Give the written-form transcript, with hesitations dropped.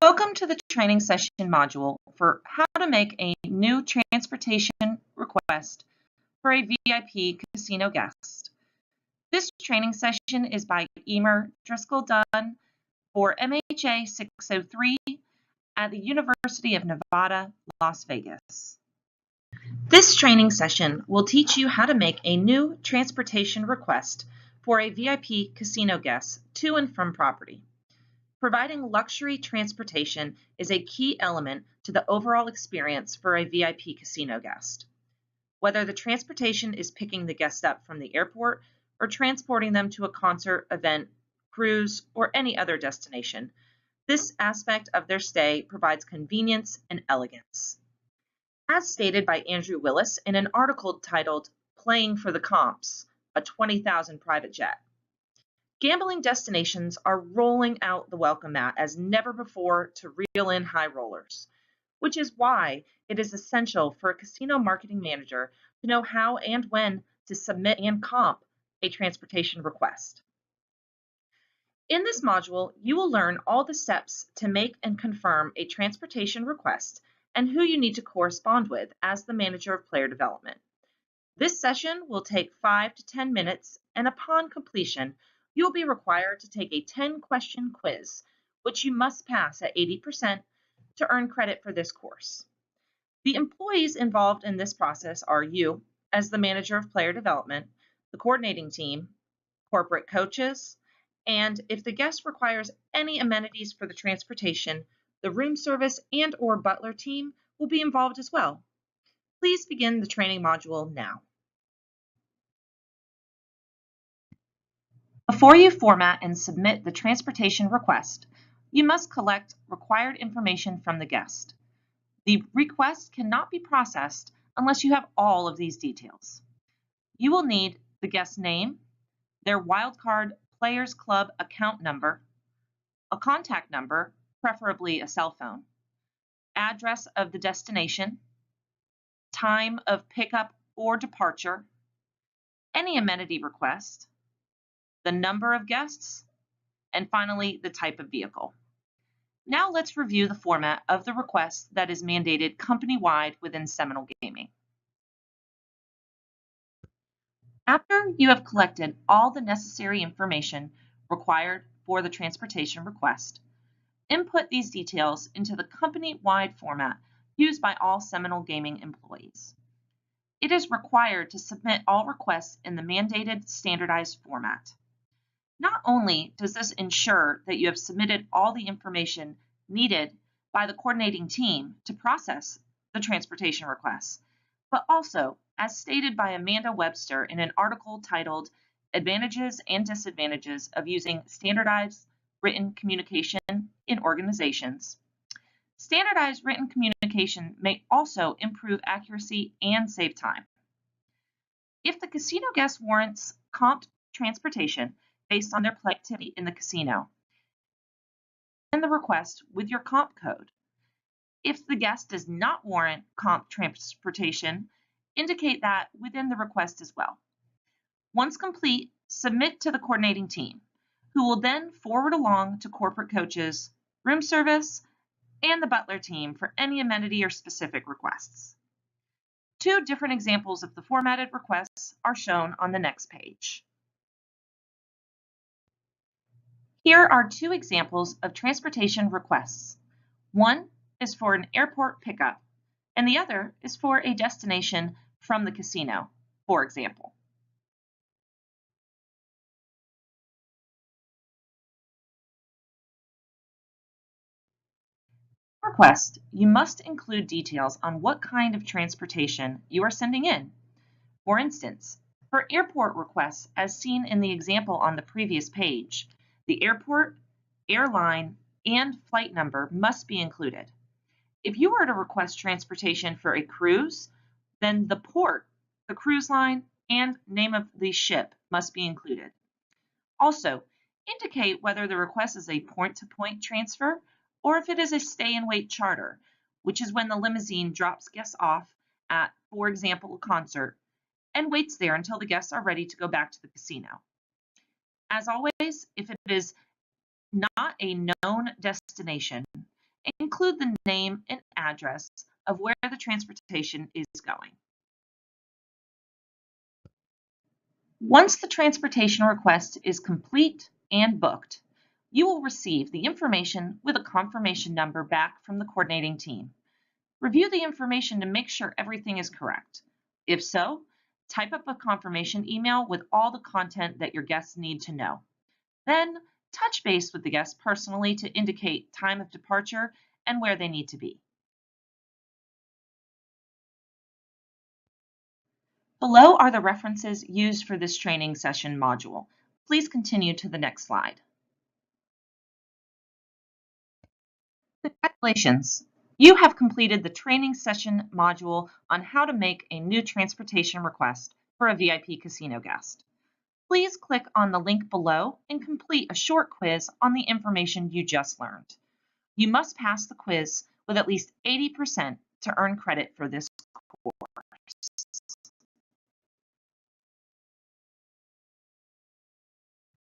Welcome to the training session module for how to make a new transportation request for a VIP casino guest. This training session is by Emer DriscollDunnE for MHA 603 at the University of Nevada, Las Vegas. This training session will teach you how to make a new transportation request for a VIP casino guest to and from property. Providing luxury transportation is a key element to the overall experience for a VIP casino guest. Whether the transportation is picking the guest up from the airport or transporting them to a concert, event, cruise, or any other destination, this aspect of their stay provides convenience and elegance. As stated by Andrew Willis in an article titled "Playing for the Comps, a 20,000 Private Jet," gambling destinations are rolling out the welcome mat as never before to reel in high rollers, which is why it is essential for a casino marketing manager to know how and when to submit and comp a transportation request. In this module, you will learn all the steps to make and confirm a transportation request and who you need to correspond with as the manager of player development. This session will take 5 to 10 minutes, and upon completion, you will be required to take a 10-question quiz, which you must pass at 80% to earn credit for this course. The employees involved in this process are you, as the manager of player development, the coordinating team, corporate coaches, and if the guest requires any amenities for the transportation, the room service and/or butler team will be involved as well. Please begin the training module now. Before you format and submit the transportation request, you must collect required information from the guest. The request cannot be processed unless you have all of these details. You will need the guest's name, their wildcard Players Club account number, a contact number, preferably a cell phone, address of the destination, time of pickup or departure, any amenity request, the number of guests, and finally, the type of vehicle. Now let's review the format of the request that is mandated company-wide within Seminole Gaming. After you have collected all the necessary information required for the transportation request, input these details into the company-wide format used by all Seminole Gaming employees. It is required to submit all requests in the mandated standardized format. Not only does this ensure that you have submitted all the information needed by the coordinating team to process the transportation requests, but also, as stated by Amanda Webster in an article titled "Advantages and Disadvantages of Using Standardized Written Communication in Organizations," standardized written communication may also improve accuracy and save time. If the casino guest warrants comped transportation based on their play activity in the casino, send the request with your comp code. If the guest does not warrant comp transportation, indicate that within the request as well. Once complete, submit to the coordinating team, who will then forward along to corporate coaches, room service, and the butler team for any amenity or specific requests. Two different examples of the formatted requests are shown on the next page. Here are two examples of transportation requests. One is for an airport pickup, and the other is for a destination from the casino, for example. Request, you must include details on what kind of transportation you are sending in. For instance, for airport requests, as seen in the example on the previous page, the airport, airline, and flight number must be included. If you were to request transportation for a cruise, then the port, the cruise line, and name of the ship must be included. Also, indicate whether the request is a point-to-point transfer or if it is a stay-and-wait charter, which is when the limousine drops guests off at, for example, a concert, and waits there until the guests are ready to go back to the casino. As always, if it is not a known destination, include the name and address of where the transportation is going. Once the transportation request is complete and booked, you will receive the information with a confirmation number back from the coordinating team. Review the information to make sure everything is correct. If so, type up a confirmation email with all the content that your guests need to know. Then, touch base with the guests personally to indicate time of departure and where they need to be. Below are the references used for this training session module. Please continue to the next slide. Congratulations! You have completed the training session module on how to make a new transportation request for a VIP casino guest. Please click on the link below and complete a short quiz on the information you just learned. You must pass the quiz with at least 80% to earn credit for this course.